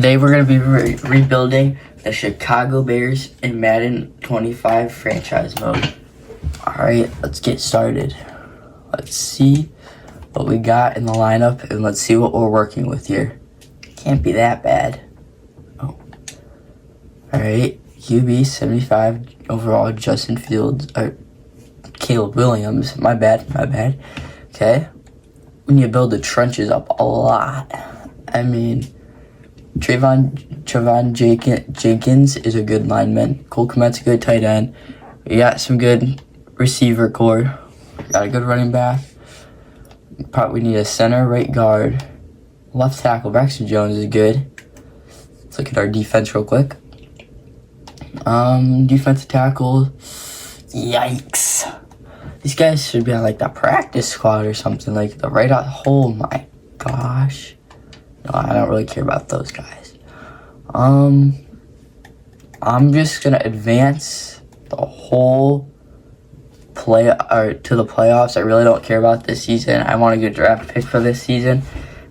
Today we're going to be rebuilding the Chicago Bears in Madden 25 franchise mode. Alright, let's get started. Let's see what we got in the lineup and let's see what we're working with here. Can't be that bad. Oh. Alright, QB 75 overall, Justin Fields, or Caleb Williams. My bad. Okay. We need to build the trenches up a lot. I mean, Trevon Jenkins is a good lineman. Cole Kmet's a good tight end. We got some good receiver core. Got a good running back. Probably need a center, right guard. Left tackle, Braxton Jones is good. Let's look at our defense real quick. Defensive tackle. Yikes. These guys should be on like the practice squad or something. Like the right out. Oh my gosh. No, I don't really care about those guys. I'm just gonna advance the whole to the playoffs. I really don't care about this season. I want a good draft pick for this season.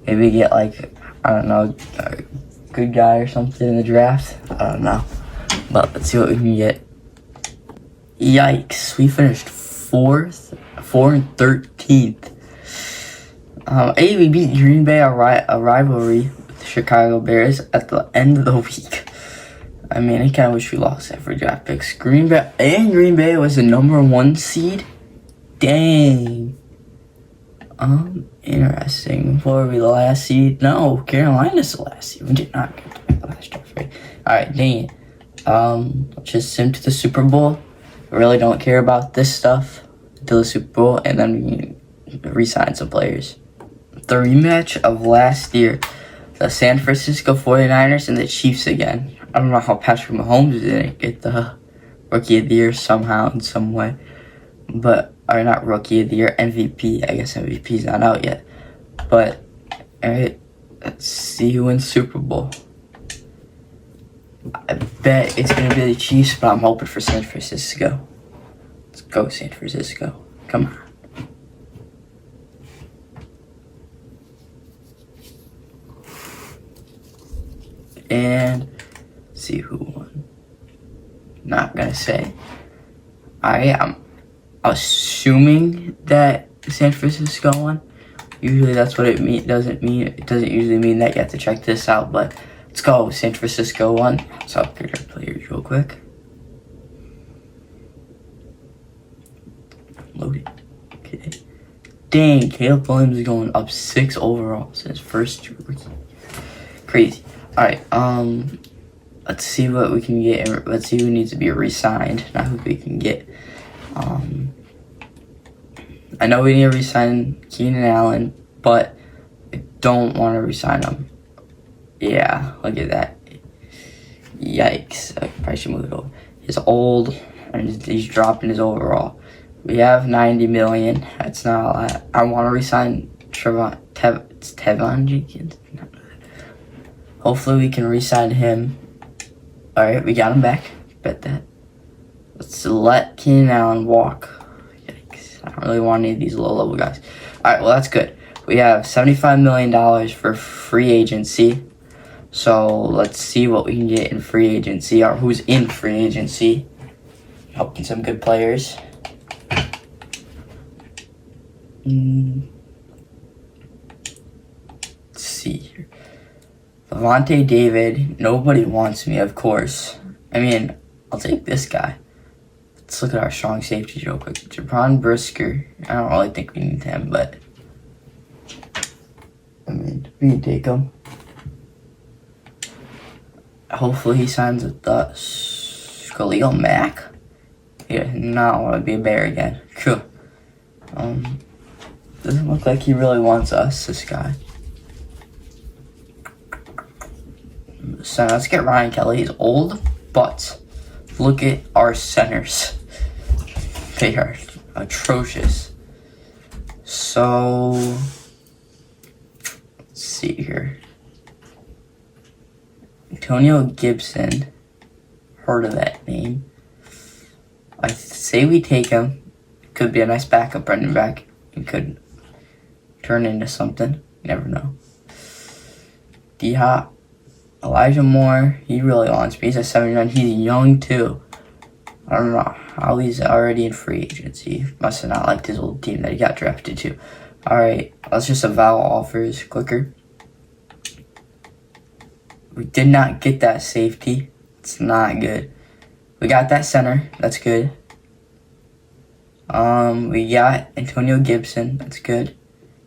Maybe get like, I don't know, a good guy or something in the draft. I don't know. But let's see what we can get. Yikes. We finished 4th, 4 and 13th. Hey, we beat Green Bay, a rivalry with the Chicago Bears at the end of the week. I mean, I kind of wish we lost that for draft picks. Green Bay was the #1 seed. Dang. Interesting. What were we, the last seed? No, Carolina's the last seed. We did not get the last draft pick. Alright, dang it. Let's just sim to the Super Bowl. I really don't care about this stuff until the Super Bowl, and then we can re-sign some players. The rematch of last year, the San Francisco 49ers and the Chiefs again. I don't know how Patrick Mahomes didn't get the Rookie of the Year somehow in some way. Or not Rookie of the Year, MVP. I guess MVP's not out yet. But, alright, let's see who wins Super Bowl. I bet it's going to be the Chiefs, but I'm hoping for San Francisco. Let's go, San Francisco. Come on. And see who won. Not gonna say. I am assuming that San Francisco won. Usually that's what it doesn't usually mean that. You have to check this out, but let's go. San Francisco won. Let's upgrade our players real quick. Loaded. Okay. Dang, Caleb Williams is going up 6 overall since first rookie. Crazy. Alright, let's see what we can get. Let's see who needs to be re-signed, not who we can get. I know we need to re-sign Keenan Allen, but I don't want to re-sign him. Yeah, look at that. Yikes. I probably should move it over. He's old, and he's dropping his overall. We have 90 million. That's not a lot. I want to re-sign Tevon Jenkins. Hopefully we can re-sign him. Alright, we got him back. Bet that. Let's let Keenan Allen walk. Yikes. I don't really want any of these low-level guys. Alright, well, that's good. We have $75 million for free agency. So let's see what we can get in free agency, or who's in free agency. Hoping some good players. Let's see here. Levante David, nobody wants me, of course. I mean, I'll take this guy. Let's look at our strong safeties real quick. Jabron Brisker, I don't really think we need him, but I mean, we can take him. Hopefully he signs with us. Khalil Mack? Yeah, no, I want to be a Bear again. Cool. Doesn't look like he really wants us, this guy. So let's get Ryan Kelly. He's old, but look at our centers. They are atrocious. So let's see here. Antonio Gibson. Heard of that name. I say we take him. Could be a nice backup running back. He could turn into something. You never know. D-Hop. Elijah Moore, he really wants me. He's a 79. He's young too. I don't know how he's already in free agency. Must have not liked his old team that he got drafted to. Alright, let's just eval offers quicker. We did not get that safety. It's not good. We got that center. That's good. We got Antonio Gibson. That's good.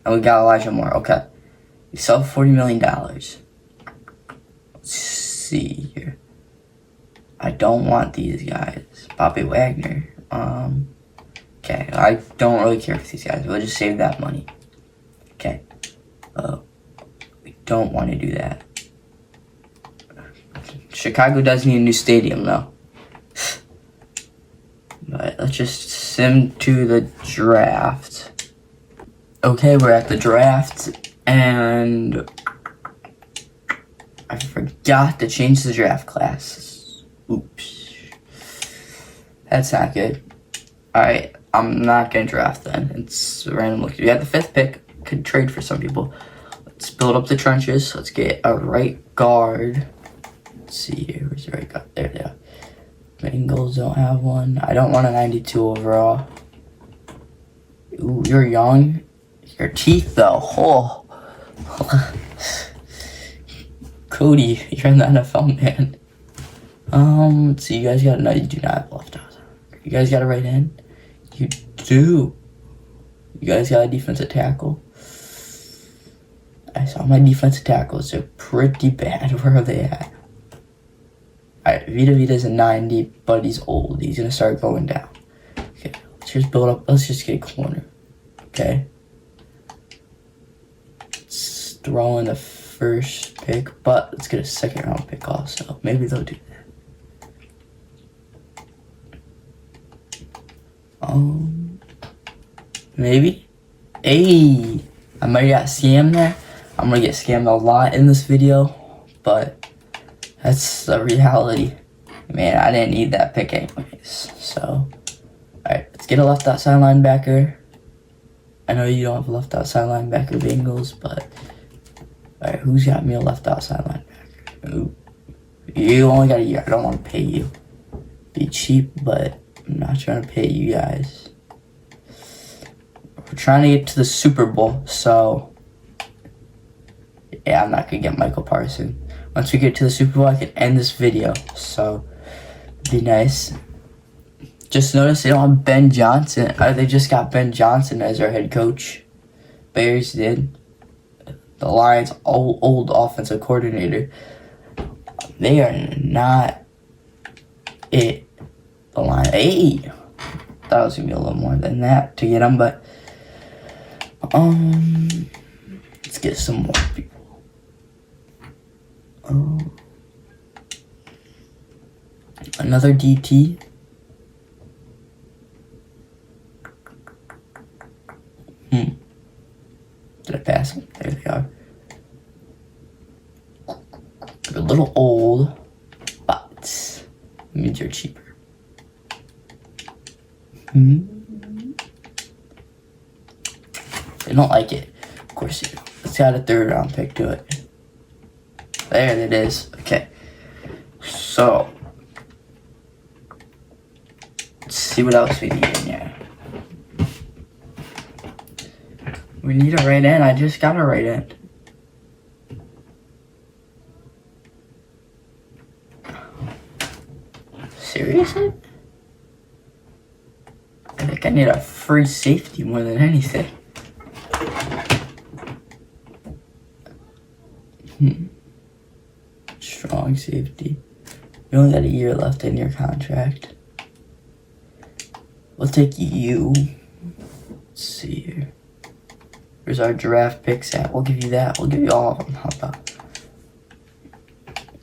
And we got Elijah Moore. Okay. We sell $40 million. Let's see here. I don't want these guys. Bobby Wagner. Okay. I don't really care for these guys. We'll just save that money. Okay. We don't want to do that. Chicago does need a new stadium, though. But let's just sim to the draft. Okay, we're at the draft, and I forgot to change the draft class. Oops. That's not good. Alright, I'm not going to draft then. It's random look. We got the 5th pick. Could trade for some people. Let's build up the trenches. Let's get a right guard. Let's see here. Where's the right guard? There they are. Bengals don't have one. I don't want a 92 overall. Ooh, you're young. Your teeth, though. Oh. Cody, you're in the NFL, man. Let's see. You guys got... No, you do not have left out. You guys got a right end? You do. You guys got a defensive tackle? I saw my defensive tackles. They're pretty bad. Where are they at? Alright, Vita's a 90, but he's old. He's going to start going down. Okay, let's just build up. Let's just get a corner. Okay. Let's throw in the first pick, but let's get a 2nd round pick also. Maybe they'll do that. Maybe? Hey! I might got scammed there. I'm going to get scammed a lot in this video, but... that's the reality. Man, I didn't need that pick anyways. So, alright, let's get a left outside linebacker. I know you don't have a left outside linebacker, Bengals, but... alright, who's got me a left outside linebacker? Ooh. You only got a year. I don't want to pay you. Be cheap, but I'm not trying to pay you guys. We're trying to get to the Super Bowl, so... yeah, I'm not going to get Michael Parsons. Once we get to the Super Bowl, I can end this video. So, it'd be nice. Just notice they don't have Ben Johnson. They just got Ben Johnson as our head coach. Bears did. The Lions' old offensive coordinator. They are not it. The Lions. Hey! Thought it was going to be a little more than that to get them, but... let's get some more people. Another DT. Did I pass them? There they are. They're a little old, but it means you're cheaper. They don't like it. Of course you do. Let's add a 3rd round pick to it. There it is. Okay. So, let's see what else we need in here. We need a right end. I just got a right end. Seriously? I think I need a free safety more than anything. Strong safety. You only got a year left in your contract. We'll take you. Let's see here. Where's our draft picks at? We'll give you that. We'll give you all of them. How about?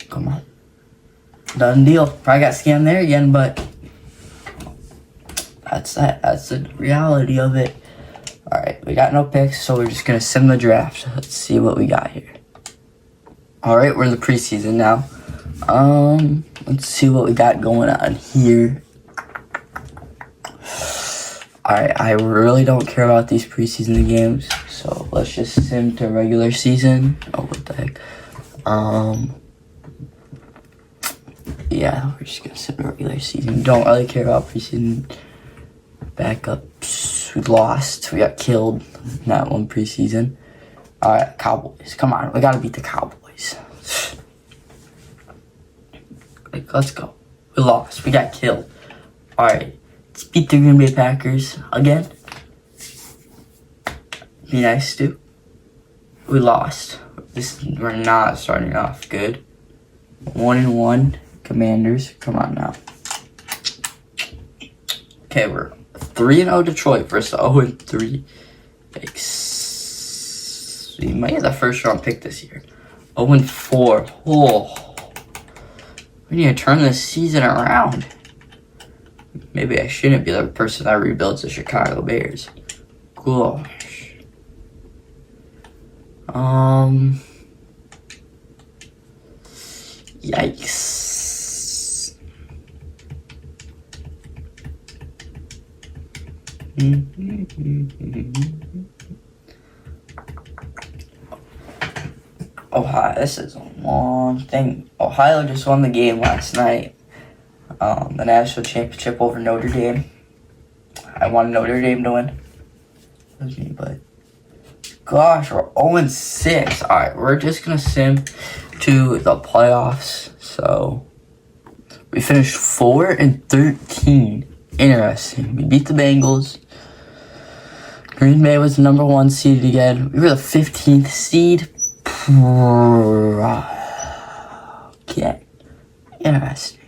Come on. Done deal. Probably got scammed there again, but that's that. That's the reality of it. Alright, we got no picks, so we're just gonna sim the draft. Let's see what we got here. Alright, we're in the preseason now. Let's see what we got going on here. Alright, I really don't care about these preseason games, so let's just sim to regular season. Oh, what the heck. yeah, we're just gonna sit in the regular season. Don't really care about preseason backups. We lost. We got killed in that one preseason. All right, Cowboys. Come on, we gotta beat the Cowboys. Like, let's go. We lost. We got killed. All right, let's beat the Green Bay Packers again. Be nice to. We lost. We're not starting off good. 1-1. Commanders. Come on now. Okay, we're 3-0 Detroit versus 0-3. We might have the first round pick this year. 0-4. Oh. We need to turn this season around. Maybe I shouldn't be the person that rebuilds the Chicago Bears. Gosh. Yikes. Ohio, this is a long thing. Ohio just won the game last night. The national championship over Notre Dame. I wanted Notre Dame to win. That was me, but gosh, we're 0-6. Alright, we're just gonna sim to the playoffs. So we finished 4-13. Interesting. We beat the Bengals. Green Bay was the number 1 seed again. We were the 15th seed. Okay. Interesting.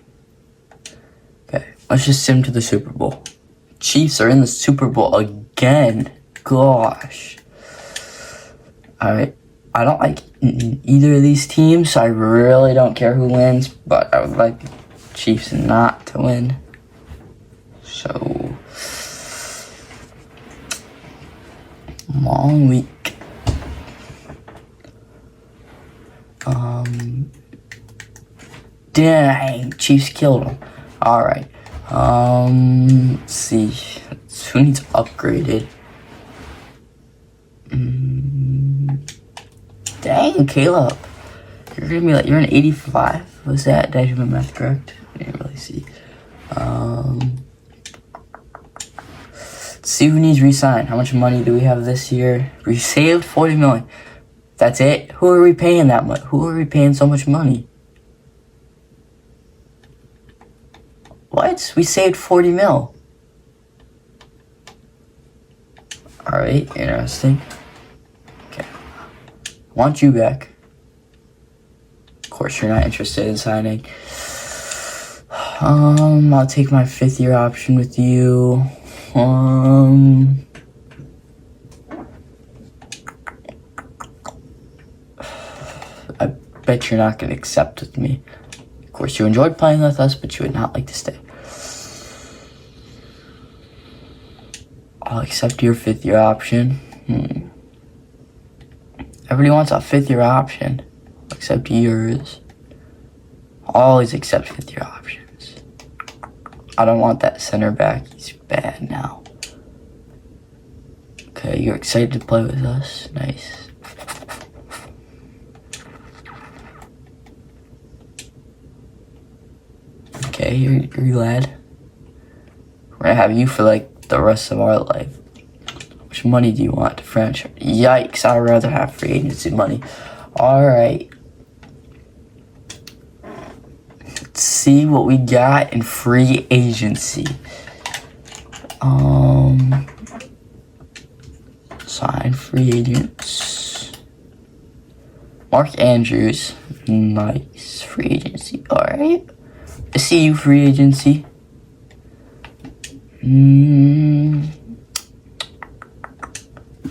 Okay, let's just sim to the Super Bowl. Chiefs are in the Super Bowl again. Gosh. Alright. I don't like either of these teams, so I really don't care who wins, but I would like the Chiefs not to win. So, long week. Dang, Chiefs killed him. Alright. Let's see. Who needs upgraded? Dang, Caleb. You're gonna be like, you're an 85? Was that? Did I do my math correct? I didn't really see. Let's see who needs re-sign. How much money do we have this year? We saved 40 million. That's it? Who are we paying that much? Who are we paying so much money? What? We saved 40 mil. Alright, interesting. Okay. Want you back. Of course, you're not interested in signing. I'll take my 5th year option with you. I bet you're not going to accept with me. Of course, you enjoyed playing with us, but you would not like to stay. I'll accept your 5th year option. Everybody wants a 5th year option. I'll accept yours. Always accept 5th year options. I don't want that center back. He's bad now. Okay, you're excited to play with us. Nice. Okay, you're glad. We're gonna have you for like the rest of our life. How much money do you want to franchise? Yikes, I'd rather have free agency money. Alright. Let's see what we got in free agency. Sign free agents. Mark Andrews. Nice. Free agency. Alright. I see you, free agency.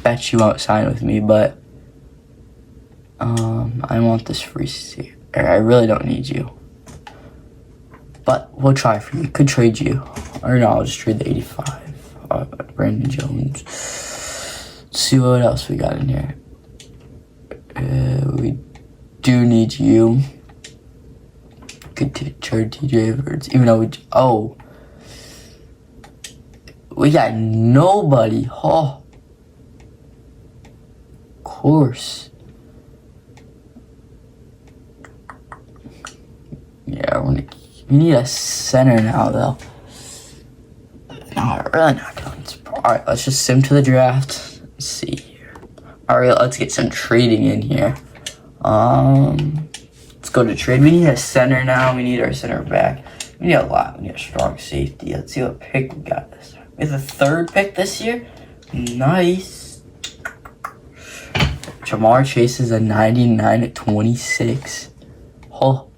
Bet you won't sign with me, but I want this free seat. I really don't need you. But we'll try for you. Could trade you. Or no, I'll just trade the 85. Brandon Jones. Let's see what else we got in here. We do need you. Could trade TJ Edwards. Even though we got nobody. Oh. Of course. Yeah, we're We need a center now, though. No, really not going. Alright, let's just sim to the draft. Let's see here. Alright, let's get some trading in here. Let's go to trade. We need a center now. We need our center back. We need a lot. We need a strong safety. Let's see what pick we got this time. We have the 3rd pick this year. Nice. Jamar Chase is a 99 at 26. Oh.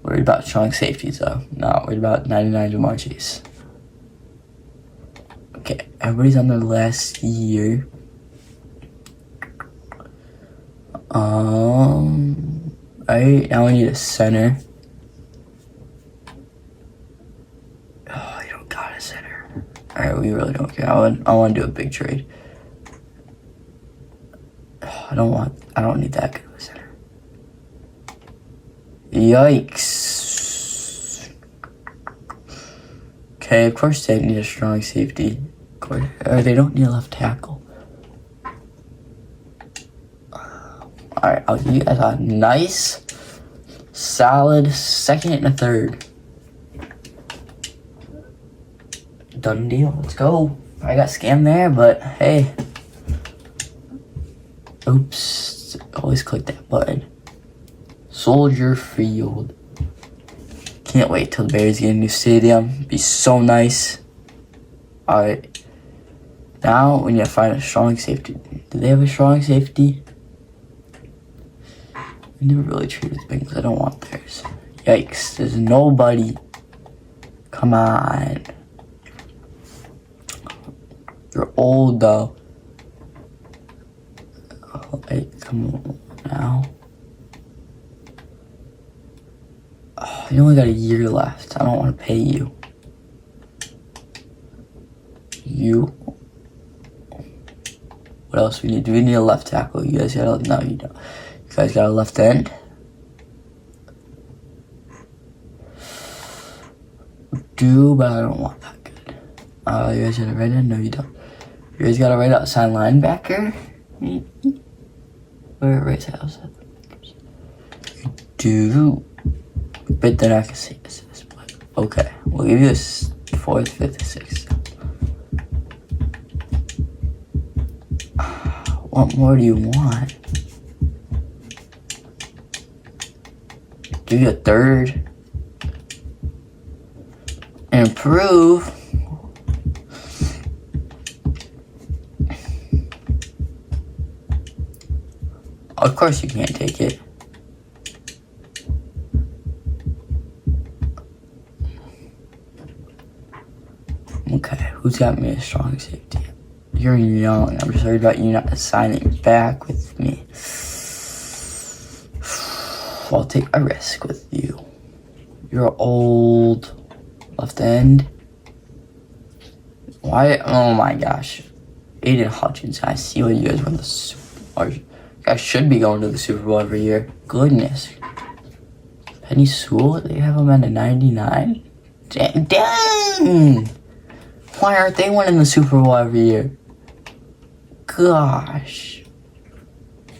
Worried about strong safeties though. Not worried about 99 Jamar Chase. Okay, everybody's on their last year. Alright, now we need a center. Oh, you don't got a center. Alright, we really don't care. I want to do a big trade. Oh, I don't need that good of a center. Yikes. Okay, of course they need a strong safety. Or they don't need a left tackle. Alright, I'll give you guys a nice, solid 2nd and a 3rd. Done deal. Let's go. I got scammed there, but hey. Oops. Always click that button. Soldier Field. Can't wait till the Bears get a new stadium. Be so nice. Alright. Now we need to find a strong safety. Do they have a strong safety? I never really traded things. I don't want theirs. Yikes. There's nobody. Come on. You're old though. Oh, hey, come on now. Oh, you only got a year left. I don't want to pay you. What else we need? Do we need a left tackle? You guys got a... No, you don't. You guys got a left end? But I don't want that good. You guys got a right end? No, you don't. You guys got a right outside linebacker? Where right outside linebackers? You do. But they're not gonna say this. Okay, we'll give you this 4th, 5th, 6th. What more do you want? Give you a 3rd. Improve. Of course you can't take it. Okay, who's got me a strong safety? You're young. I'm just worried about you not signing back with me. I'll take a risk with you. You're old. Left end. Why? Oh my gosh. Aiden Hutchins. I see what you guys won the Super Bowl. You guys should be going to the Super Bowl every year. Goodness. Penny Sewell, they have him at a 99? Dang! Why aren't they winning the Super Bowl every year? Gosh.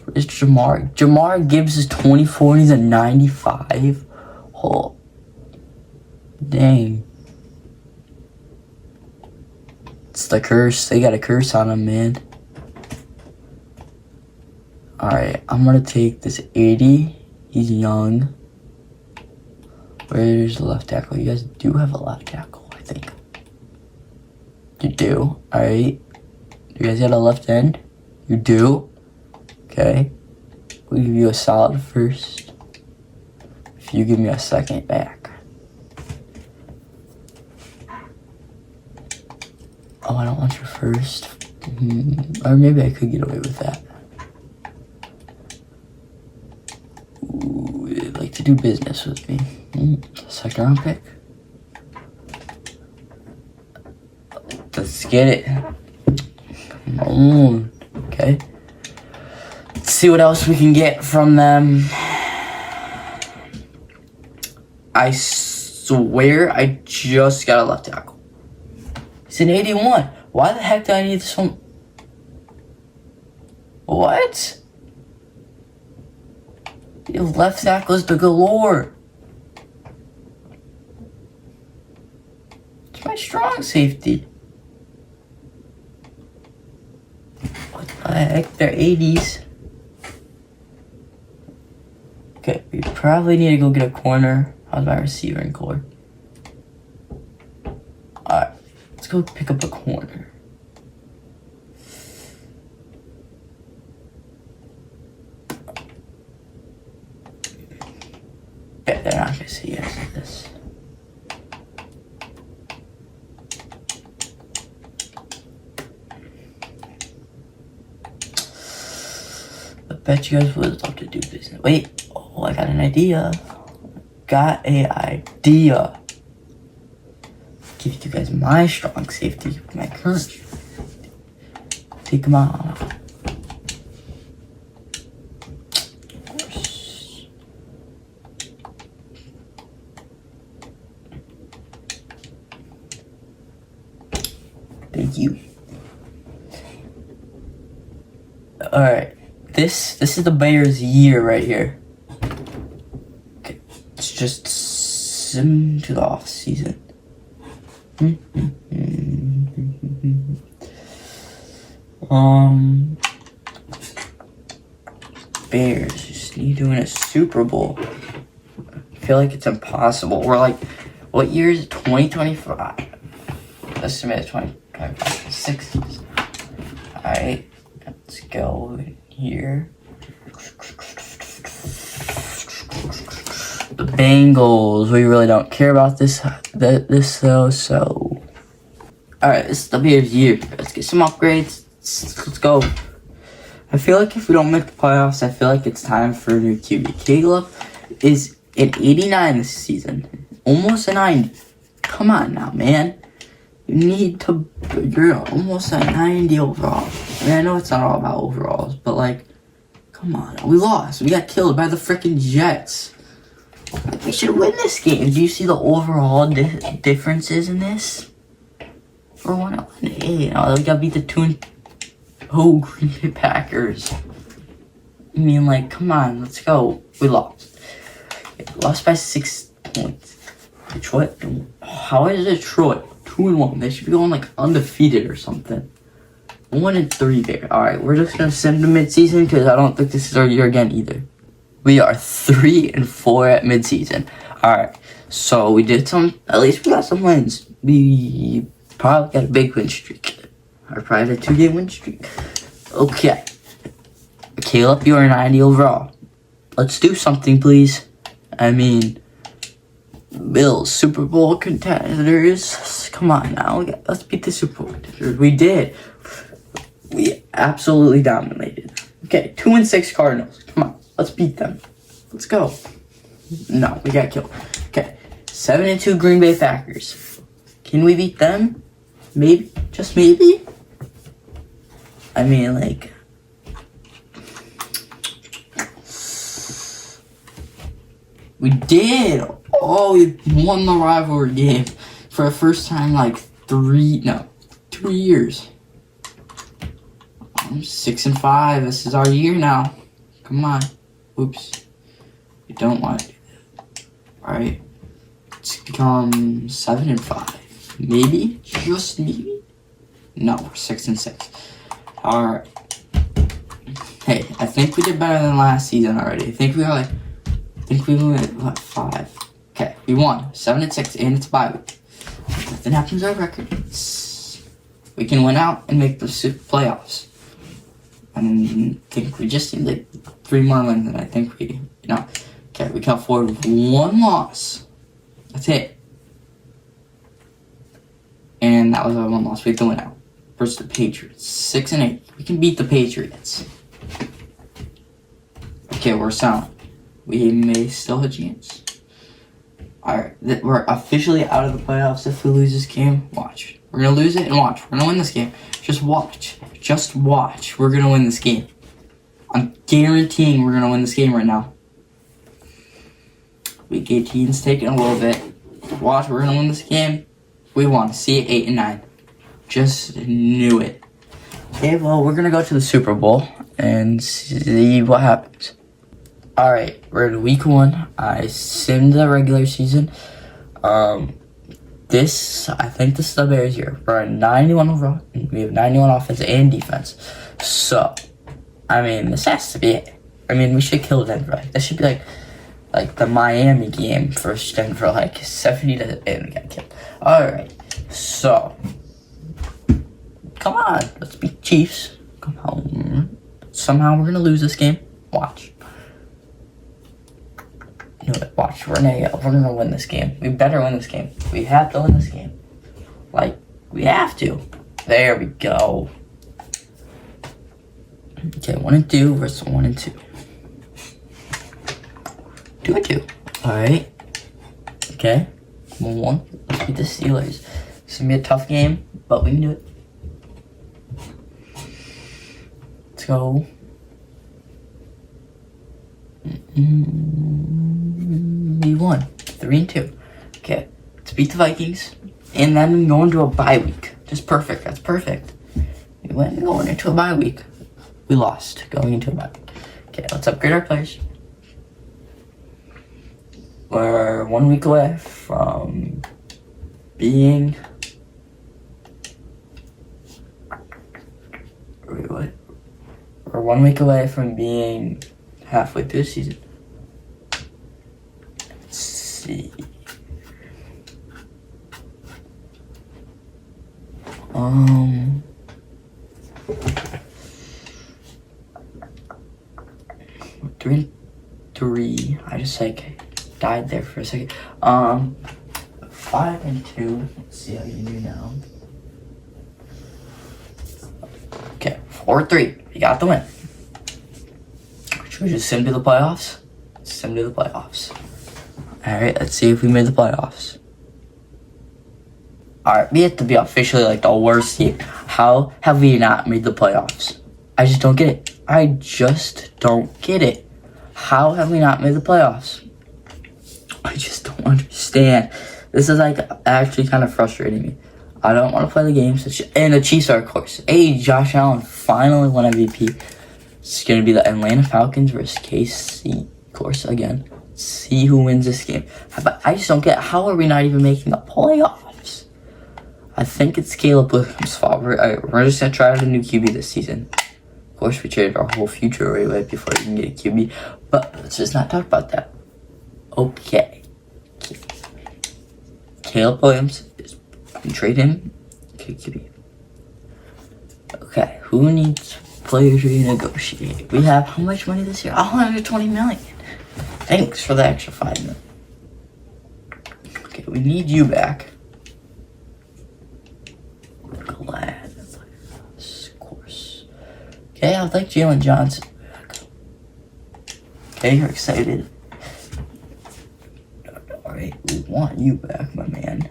Where's Jamar? Jamar Gibbs is 24 and he's a 95? Oh. Dang. It's the curse. They got a curse on him, man. Alright, I'm gonna take this 80. He's young. Where's the left tackle? You guys do have a left tackle, I think. You do. Alright. You guys got a left end? You do. Okay. We'll give you a solid 1st. If you give me a 2nd back. Oh, I don't want your 1st. Or maybe I could get away with that. Ooh, they'd like to do business with me. 2nd round pick. Let's get it. Come on. Okay. Let's see what else we can get from them. I swear I just got a left tackle. It's an 81. Why the heck do I need this one? What? Left tackles the galore. It's my strong safety. What the heck? They're 80s. Okay, we probably need to go get a corner. How's my receiver in core? Alright, let's go pick up a corner. Bet they're not gonna say yes to this. I bet you guys would love to do business. Wait, oh, I got an idea. Got an idea. Give you guys my strong safety, my current. Take them off. Of course. Thank you. All right. This is the Bears' year right here. Okay, let's just sim to the off season. Bears just need to win a Super Bowl. I feel like it's impossible. We're like, what year is it? 2025. Let's submit it 2025. 60s. Alright, let's go here. The Bengals. We really don't care about this though, so. Alright, this is the Bears' year. Let's get some upgrades. Let's go. I feel like if we don't make the playoffs, I feel like it's time for a new QB. Caleb is an 89 this season. Almost a 90. Come on now, man. You're almost at 90 overall. I mean, I know it's not all about overalls, but like, come on. We lost. We got killed by the freaking Jets. We should win this game. Do you see the overall differences in this? We're 1-8. Oh, we got beat the 2-0 Green Bay Packers. I mean, like, come on. Let's go. We lost. We lost by 6 points. Detroit. How is Detroit 2-1? They should be going like undefeated or something. 1-3 there. All right, we're just gonna send to midseason because I don't think this is our year again either. We are 3-4 at midseason. All right, so we did some. At least we got some wins. We probably got a big win streak. Or probably a 2-game win streak. Okay, Caleb, you are 90 overall. Let's do something, please. I mean, Bills, Super Bowl contenders. Come on now. Let's beat the Super Bowl contenders. We did. We absolutely dominated. Okay, 2-6 Cardinals. Come on. Let's beat them. Let's go. No, we got killed. Okay, 7-2 Green Bay Packers. Can we beat them? Maybe. Just maybe? I mean, like, we did. Oh, we won the rivalry game for the first time like 2 years. 6-5. This is our year now. Come on. Oops. We don't want to do that. Alright. Let's become 7-5. Maybe? Just maybe? No, we're 6-6. Alright. Hey, I think we did better than last season already. I think we went, what, 5. Okay, we won 7-6, and it's a bye week. Nothing happens to our record. We can win out and make the playoffs. I think we just need like 3 more wins, and I think we, okay, we come forward with 1 loss. That's it. And that was our 1 loss. We have to win out versus the Patriots. 6-8. We can beat the Patriots. Okay, we're sound. We may still have a chance. Alright, we're officially out of the playoffs if we lose this game. Watch. We're going to lose it and watch. We're going to win this game. Just watch. Just watch. We're going to win this game. I'm guaranteeing we're going to win this game right now. Week 18's taking a little bit. Watch. We're going to win this game. We won. See it 8-9. Just knew it. Okay, well, we're going to go to the Super Bowl and see what happens. All right, we're in week 1. I simmed the regular season. I think this is the Bears year. We're at 91 overall. We have 91 offense and defense. So, I mean, this has to be it. I mean, we should kill Denver. This should be like the Miami game versus Denver, like 70 to, and we got killed. All right, so come on, let's beat Chiefs. Come on. Somehow we're gonna lose this game. Watch. You know what? Watch. We're gonna win this game. We better win this game. We have to win this game. Like, we have to. There we go. Okay, 1 and 2 versus 1 and 2. 2 and 2. Alright. Okay. 1-1. Let's beat the Steelers. It's gonna be a tough game, but we can do it. Let's go. We won. 3 and 2. Okay. Let's beat the Vikings. And then go into a bye week. Just perfect. That's perfect. We went going into a bye week. We lost going into a bye week. Okay, let's upgrade our players. We're 1 week away from being... Wait, what? We're 1 week away from being halfway through the season. Let's see. Three and 3. I just died there for a second. 5 and 2. Let's see how you do now. Okay, 4-3. You got the win. Should we just sim to the playoffs? Sim to the playoffs. Alright, let's see if we made the playoffs. Alright, we have to be officially like the worst team. How have we not made the playoffs? I just don't get it. I just don't get it. How have we not made the playoffs? I just don't understand. This is like actually kind of frustrating me. I don't want to play the games. And the Chiefs are, of course. Hey, Josh Allen finally won MVP. It's going to be the Atlanta Falcons versus KC, of course, again. See who wins this game. But I just don't get, how are we not even making the playoffs? I think it's Caleb Williams' fault. We're just going to try out a new QB this season. Of course, we traded our whole future away before we can get a QB. But let's just not talk about that. Okay. Caleb Williams, we trade him. Okay, QB. Okay, who needs players to negotiate? We have how much money this year? 120 million. Thanks for the extra 5 million. Okay, we need you back. Glad. Of course. Okay, I'll take Jalen Johnson back. Okay, you're excited. Alright, we want you back, my man.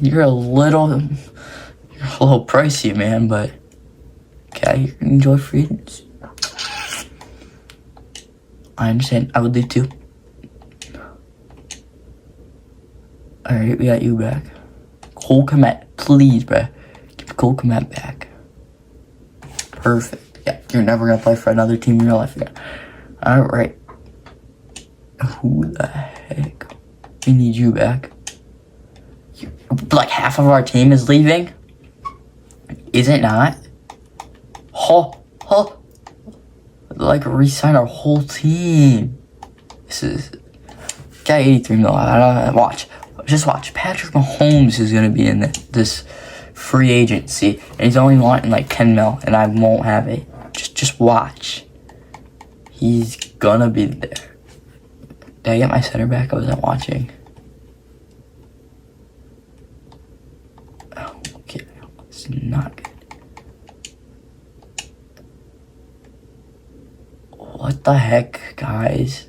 You're a little pricey, man, but okay, you can enjoy free agents. I understand. I would leave too. Alright, we got you back. Cole Kmet, please, bruh. Give Cole Kmet back. Perfect. Yeah, you're never gonna play for another team in your life again. Alright. Who the heck? We need you back. Like half of our team is leaving? Is it not? Like resign our whole team. This is got 83 million. Just watch. Patrick Mahomes is gonna be in this free agency, and he's only wanting like 10 mil, and I won't have it. Just watch. He's gonna be there. Did I get my center back? I wasn't watching. Oh, okay, it's not good. What the heck, guys?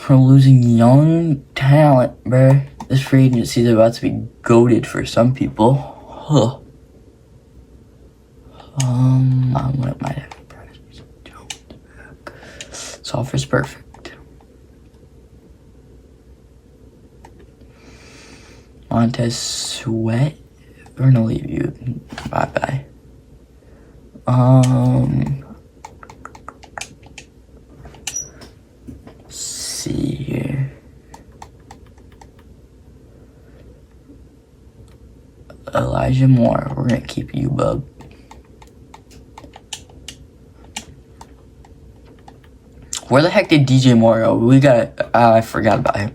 We're losing young talent, bruh. This free agency is about to be goated for some people. Huh. I might have to press Jones back. This offer's perfect. Montez Sweat. We're gonna leave you. Bye bye. Elijah Moore. We're gonna keep you, bub. Where the heck did DJ Moore go? We gotta. I forgot about him.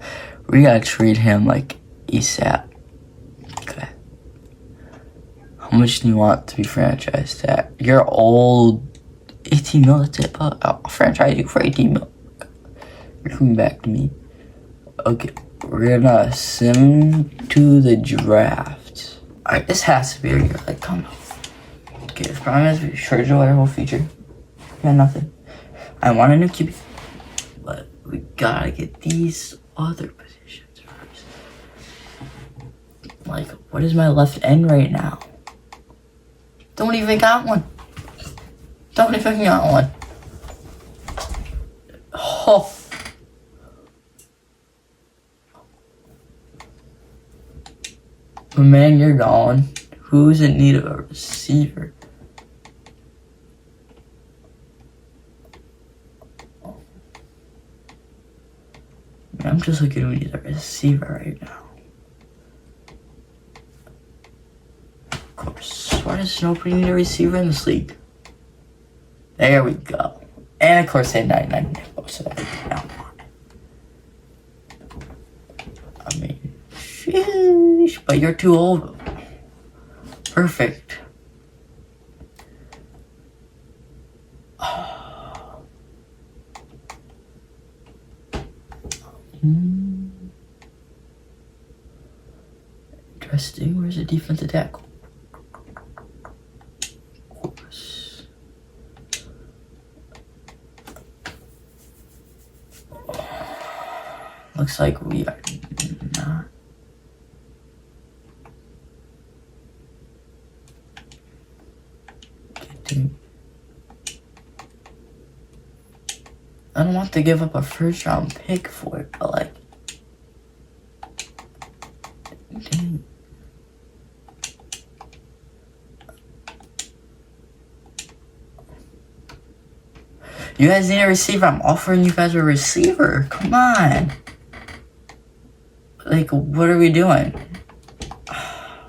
We gotta trade him like ASAP. Okay. How much do you want to be franchised at? You're old. 18 mil. That's it. I'll franchise you for 18 mil. You're coming back to me. Okay. We're gonna sim to the draft. Alright, this has to be a year. Like, come on. Okay, this probably has to be short whole feature. Yeah, nothing. I want a new QB. But we gotta get these other positions first. Like, what is my left end right now? Don't even got one. Don't even got one. Oh. Man, you're gone. Who's in need of a receiver? I'm just looking at need a receiver right now. Of course. Why does nobody need a receiver in this league? There we go. And of course they had 99 nickels, so I don't want it. I mean, sheesh, but you're too old. Perfect. Interesting. Where's the defensive tackle? Of course. Looks like we are not. I don't want to give up a first round pick for it, but like, dang. You guys need a receiver. I'm offering you guys a receiver. Come on. Like, what are we doing? I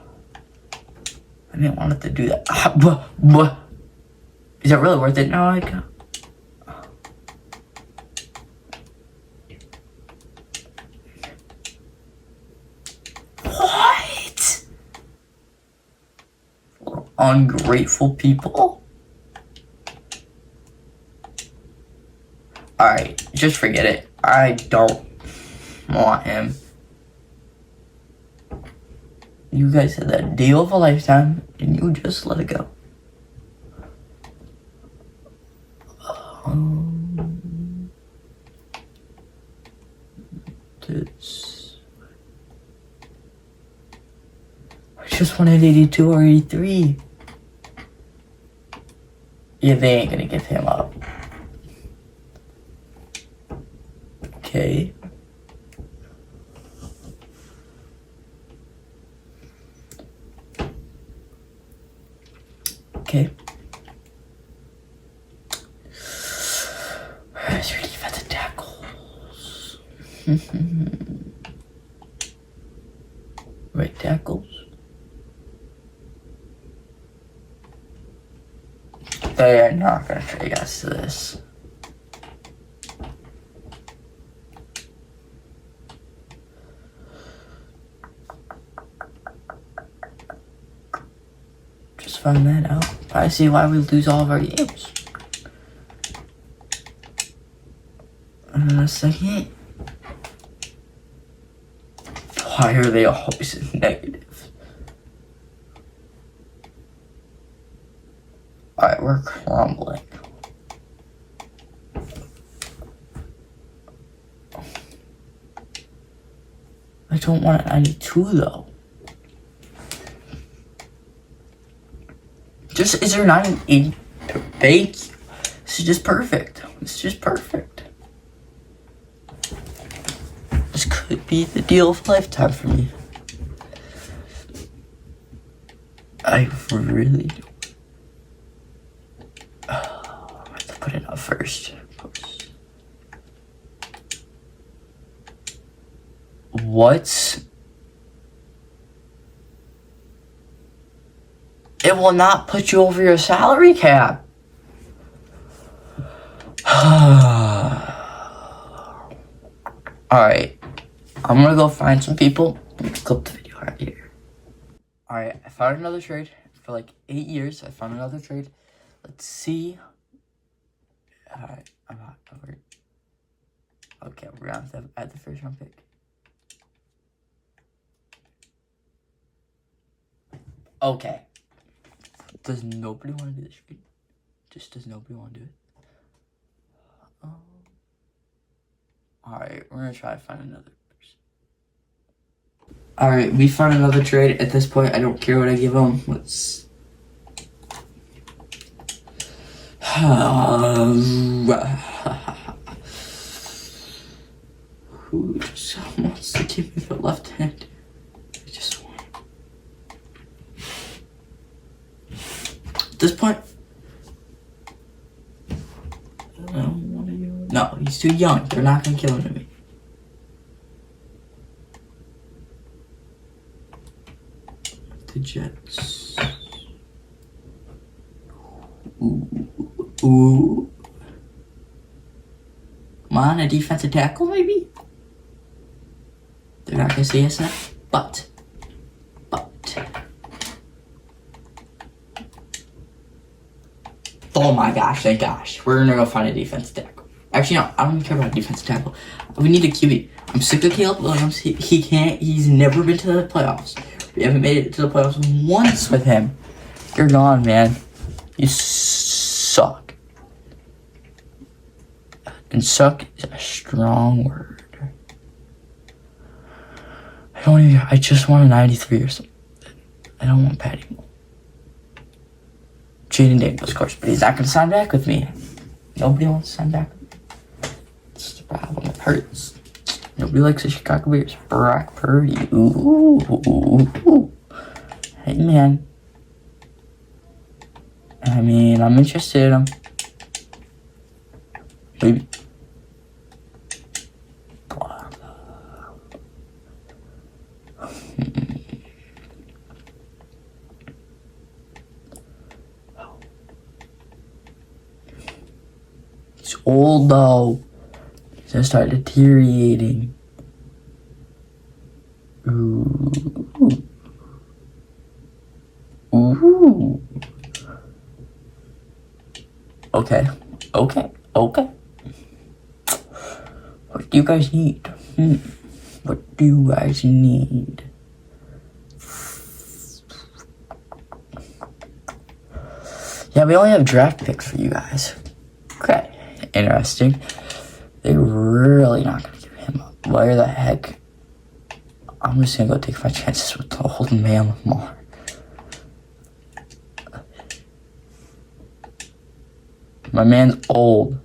didn't want it to do that. Is that really worth it? No, like. What? Ungrateful people. Alright, just forget it. I don't want him. You guys had that deal of a lifetime, and you just let it go. This. I just wanted 82 or 83. Yeah, they ain't gonna give him up. Okay. Okay. Where's your defensive tackles? Right tackles. They are not gonna trade us to this. Just find that out. Probably see why we lose all of our games. And in a second. Why are they always negative? Alright, we're crumbling. I don't want a 92 though. Just, is there not an 80? Thank you. This is just perfect. It's just perfect. This could be the deal of a lifetime for me. I really do. I have to put it up first. What? It will not put you over your salary cap. Alright. I'm gonna go find some people. Let me clip the video right here. Alright, I found another trade. For like 8 years, I found another trade. Let's see. Alright, I'm not over. Okay, we're gonna have to add the first round pick. Okay. Does nobody want to do this trade? Just does nobody want to do it? Alright, we're gonna try to find another person. Alright, we found another trade. At this point, I don't care what I give them. Let's... Who just wants to give me the left hand? I just want... At this point... No, he's too young. They're not gonna kill him to me. The Jets. Ooh. Come on, a defensive tackle, maybe? They're not gonna say yes now. But. Oh my gosh, thank gosh. We're gonna go find a defensive tackle. Actually, no, I don't even care about a defensive tackle. We need a QB. I'm sick of Caleb Williams. He's never been to the playoffs. We haven't made it to the playoffs once with him. You're gone, man. You suck. And suck is a strong word. I just want a 93 or something. I don't want Patty Moore. Jaden Daniels, of course, but he's not going to sign back with me. Nobody wants to sign back with me. That's the problem. It hurts. Nobody likes the Chicago Bears. Brock Purdy. Ooh. Hey, man. I mean, I'm interested in him. Maybe. He's old though. He's gonna start deteriorating. Ooh. Okay. What do you guys need? What do you guys need? Yeah, we only have draft picks for you guys. Okay, interesting. They're really not gonna give him up. Where the heck? I'm just gonna go take my chances with the old man Lamar. My man's old.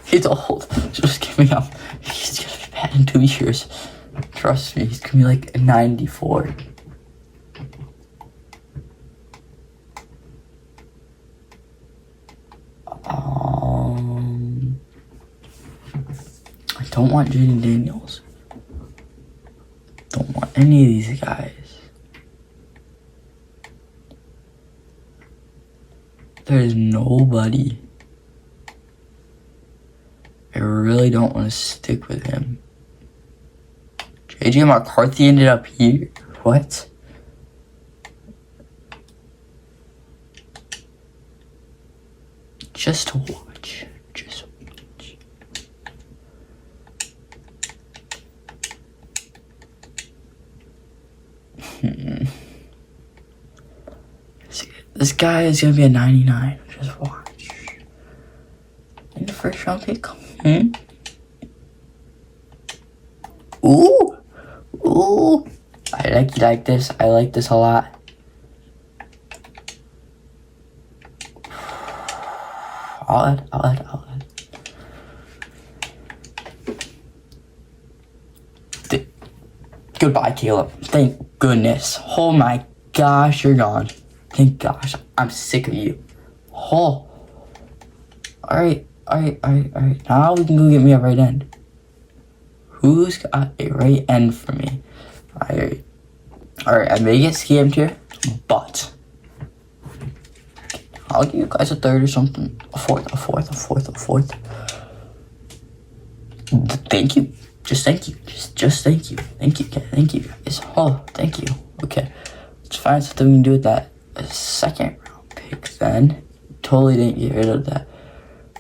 He's old. Just give me up. He's gonna be bad in 2 years. Trust me, he's gonna be like 94. I don't want Jaden Daniels. Don't want any of these guys. There's nobody. I really don't want to stick with him. JJ McCarthy ended up here. What? Just watch. Just watch. This guy is gonna be a 99. Just watch. In the first round pick. Ooh. I like this. I like this a lot. I'll add. Goodbye, Caleb. Thank goodness. Oh my gosh, you're gone. Thank gosh. I'm sick of you. Oh. Alright. Now we can go get me a right end. Who's got a right end for me? Alright, I may get scammed here, but I'll give you guys a third or something. A fourth. Thank you. Just thank you. Just thank you. Thank you guys. Oh, thank you. Okay. Let's find something we can do with that. A second round pick then. Totally didn't get rid of that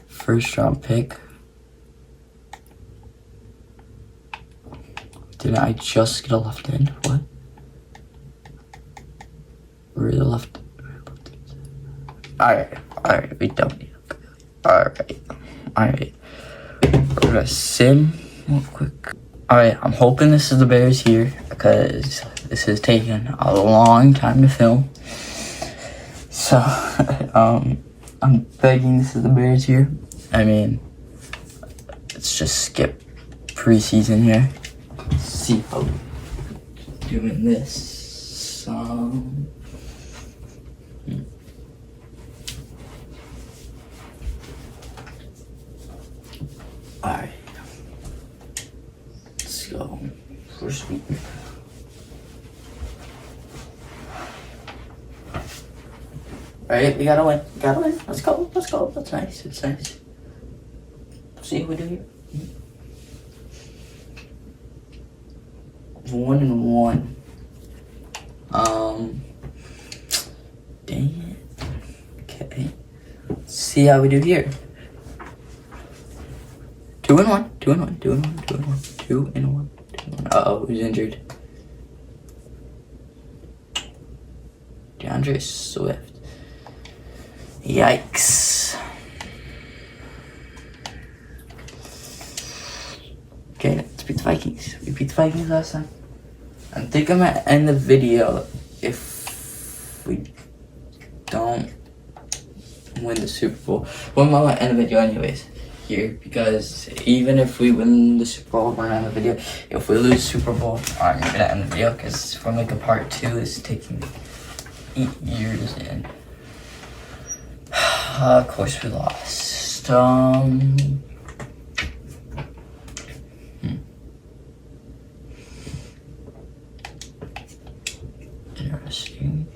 first round pick. Did I just get a left end? What? Really left? Alright, we don't need it. Alright. We're gonna sim real quick. Alright, I'm hoping this is the Bears here because this is taking a long time to film. So, I'm begging this is the Bears here. I mean, let's just skip preseason here. See how we're doing this. Alright. Let's go. First week. Alright, we gotta win. Let's go. That's nice. It's nice. See what we do here. 1-1. Dang it. Okay. Let's see how we do here. 2-1. 2-1. Uh-oh, who's injured? DeAndre Swift. Yikes. Okay, let's beat the Vikings. We beat the Vikings last time. I think I'm gonna end the video if we don't win the Super Bowl. Well, I'm gonna end the video anyways here because even if we win the Super Bowl, we're gonna end the video. If we lose Super Bowl, I'm gonna end the video because from like a part 2 is taking 8 years and of course we lost. Interesting.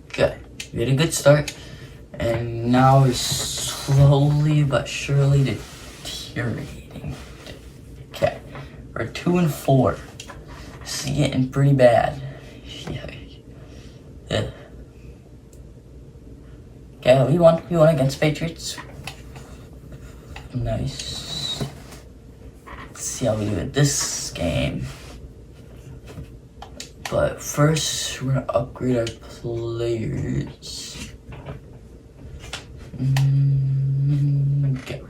Good. We had a good start, and now we're slowly but surely deteriorating. Okay, we're 2-4. This is getting pretty bad. Yeah. Okay, we won against Patriots. Nice. Let's see how we do with this game. But first, we're gonna upgrade our players. Okay.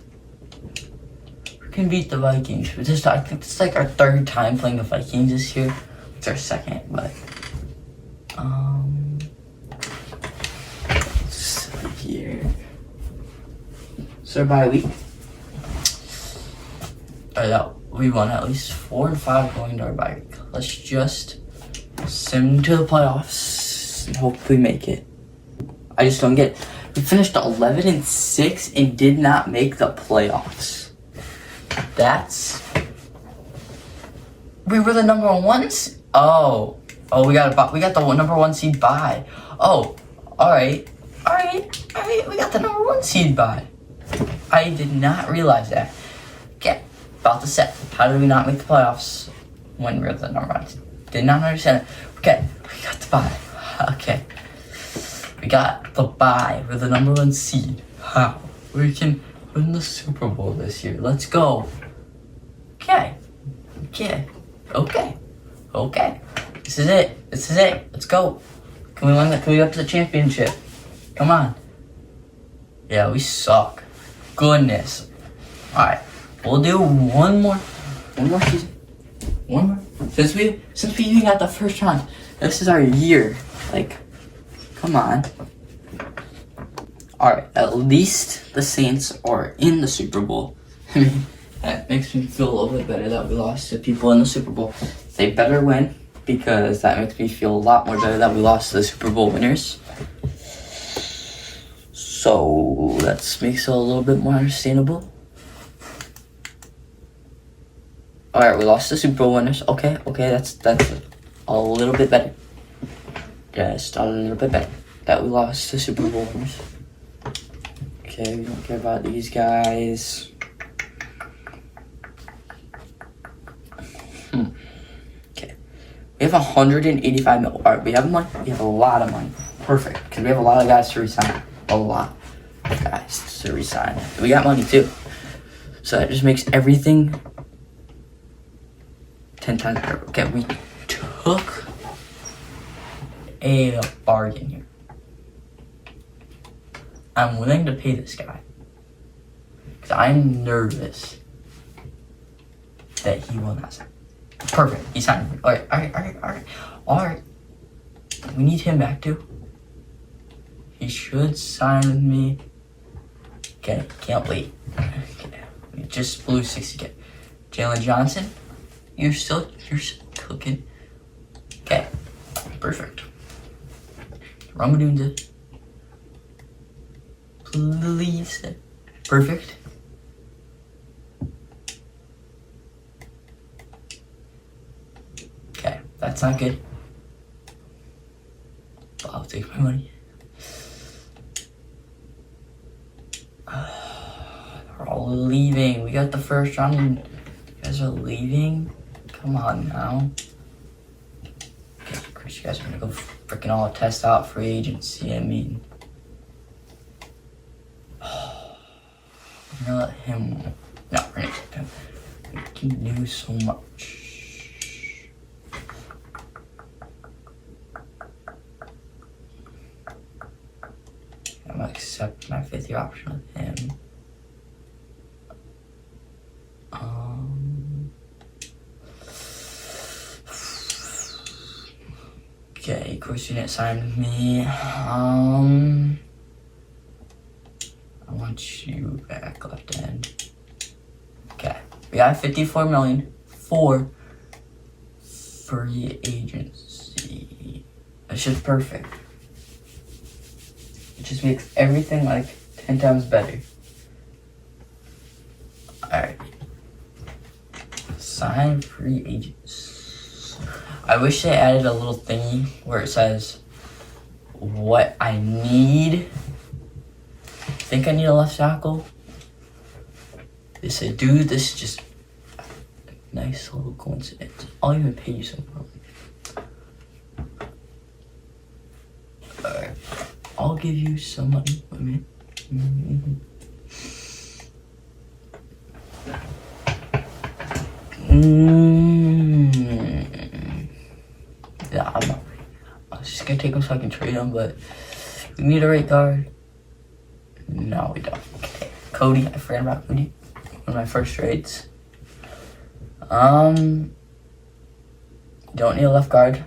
We can beat the Vikings. I think it's like our 3rd time playing the Vikings this year. It's our 2nd, but here. So bye week. We won at least 4 and 5 going to our bye week. Let's just sim to the playoffs and hopefully make it. I just don't get it. We finished 11-6 and did not make the playoffs. We were the number 1. Oh, we got the number 1 seed bye. Oh, all right. We got the number 1 seed bye. I did not realize that. Okay, about to set. How did we not make the playoffs when we were the number 1 seed? Did not understand it. Okay, we got the bye. Okay, we got the bye. We're the number 1 seed. How? We can win the Super Bowl this year. Let's go. Okay. This is it. Let's go. Can we win that? Can we go up to the championship? Come on. Yeah, we suck. Goodness. Alright. We'll do one more season. One more. Since we even got the first round. This is our year. Like, come on. Alright, at least the Saints are in the Super Bowl. I mean, that makes me feel a little bit better that we lost to people in the Super Bowl. They better win. because that makes me feel a lot more better that we lost to the Super Bowl winners. So that makes it a little bit more understandable. Alright, we lost the Super Bowl winners. Okay, that's a little bit better. Just a little bit better that we lost the Super Bowl winners. Okay, we don't care about these guys. Okay, we have 185 mil. Alright, we have money. We have a lot of money. Perfect, because we have a lot of guys to resign. A lot of guys to resign. We got money too. So that just makes everything 10 times better. Okay, we took a bargain here. I'm willing to pay this guy because I'm nervous that he will not sign. Perfect, he signed. All right. We need him back too. He should sign with me. Okay, can't wait. Okay. We just blew 60K. Jalen Johnson, you're still cooking. Okay, perfect. Ramadunza. Please. Perfect. Okay, that's not good. But I'll take my money. They're all leaving. We got the first round and you guys are leaving? Come on now. Okay, of course you guys are gonna go freaking all test out free agency. I mean, I'm gonna let him. No, we're gonna keep him. We can do so much. I'm gonna accept my 5th-year option with him. Okay, of course you didn't sign with me. I want you back, left end. Okay, we got 54 million for free agency. That's just perfect. It just makes everything like 10 times better. Alright. Sign free agents. I wish they added a little thingy where it says what I need. I think I need a left tackle. They said, dude, this is just a nice little coincidence. I'll even pay you some money. Alright. I'll give you some money, my man. Yeah, I'm not. I was just gonna take him so I can trade him, but we need a right guard. No, we don't. Okay, Cody. I forgot about Cody. One of my first trades. Don't need a left guard.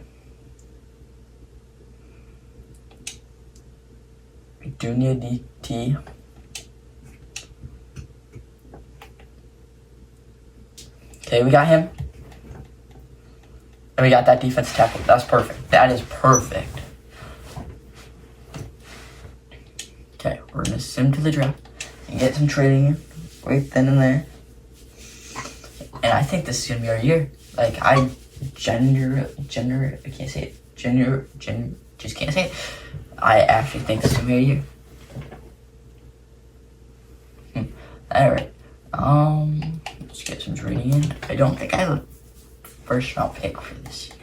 We do need a DT. Okay, we got him. And we got that defense tackle. That's perfect. That is perfect. Okay, we're gonna sim to the draft and get some trading in right then and there. And I think this is gonna be our year. Like I can't say it. Just can't say it. I actually think this is gonna be our year. Alright. Let's get some trading in. I don't think I have a first round pick for this year.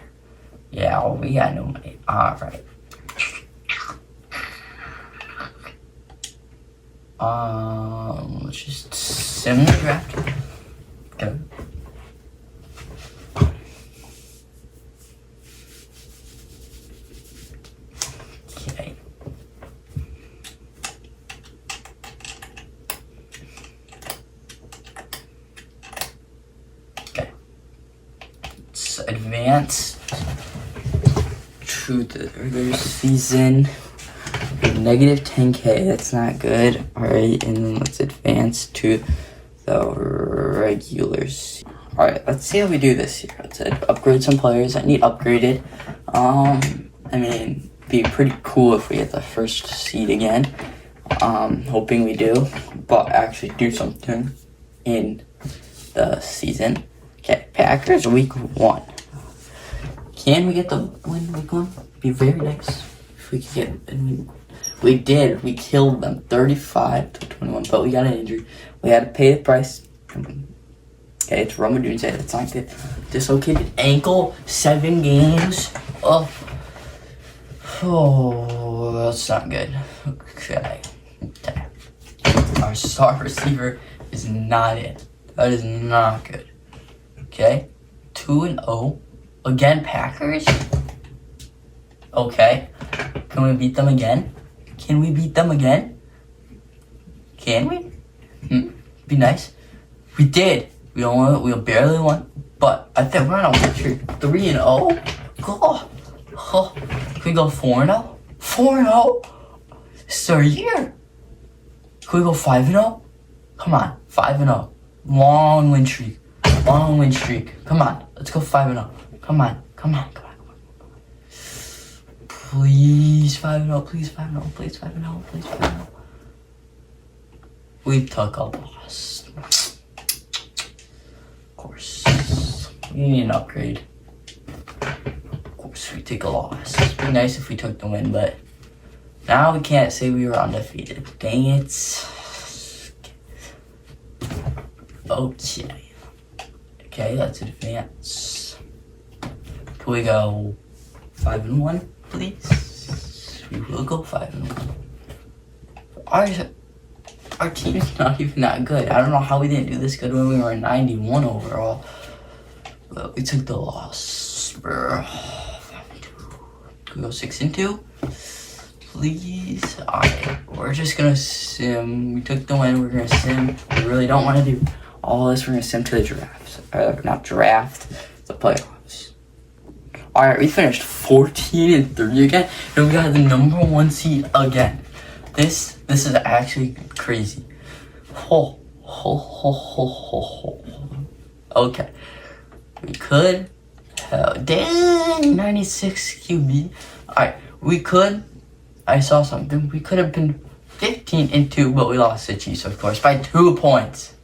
Yeah, well, we got no money. Alright. Let's just sim the draft. Go. Okay. Okay. Let's advance to the regular season. Negative 10K, that's not good. Alright, and then let's advance to the regular season. Alright, let's see how we do this here. Let's upgrade some players that need upgraded. I mean, be pretty cool if we get the first seed again. Hoping we do, but actually do something in the season. Okay, Packers week 1. Can we get the win week 1? Be very nice if we could get. And we did. We killed them 35-21, but we got an injury. We had to pay the price. Okay, it's Ramadan said it's not good. Dislocated ankle, 7 games. Oh, that's not good. Okay. Our star receiver is not it. That is not good. Okay, 2-0 again. Packers. Okay, can we beat them again? Can we beat them again? Can we? Be nice. We did. We barely won, but I think we're on a win streak. 3-0. Go. Can we go 4-0? 4-0. This is our year. Can we go 5-0? Come on, 5-0. Long win streak. Long win streak. Come on, let's go 5-0. Come on. Please 5-0. Please 5-0. Please 5-0. Please 5-0. We took a loss. Of course, we need an upgrade. Of course, we take a loss. It'd be nice if we took the win, but now we can't say we were undefeated. Dang it. Okay, let's advance. Can we go 5-1, please? We will go 5-1. Our team's not even that good. I don't know how we didn't do this good when we were 91 overall. But we took the loss. Can we go 6-2? Please. Alright, we're just gonna sim. We took the win. We're gonna sim. We really don't want to do all this. We're gonna sim to the draft. Not draft. The playoffs. Alright, we finished 14-3 again, and we got the number 1 seed again. This is actually crazy. Okay, we could. Dang, 96 QB. Alright, we could. I saw something. We could have been 15-2, but we lost the Chiefs, of course, by 2 points.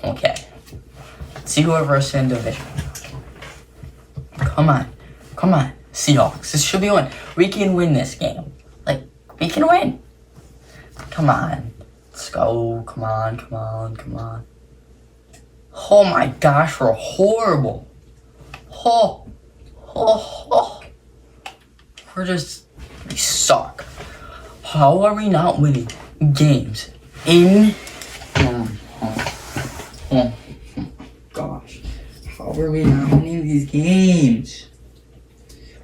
Okay. Let's see whoever is in division. Come on. Seahawks. This should be a win. We can win this game. Like, we can win. Come on. Let's go. Come on. Oh my gosh, we're horrible. We suck. How are we not winning games in? Gosh, how are we not winning these games?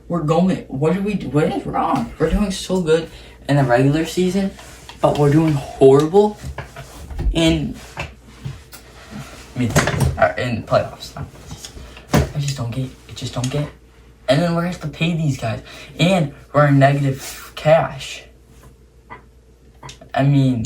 We're going. What did we do? What is wrong? We're doing so good in the regular season, but we're doing horrible in playoffs. I just don't get. And then we're gonna have to pay these guys, and we're in negative cash. I mean,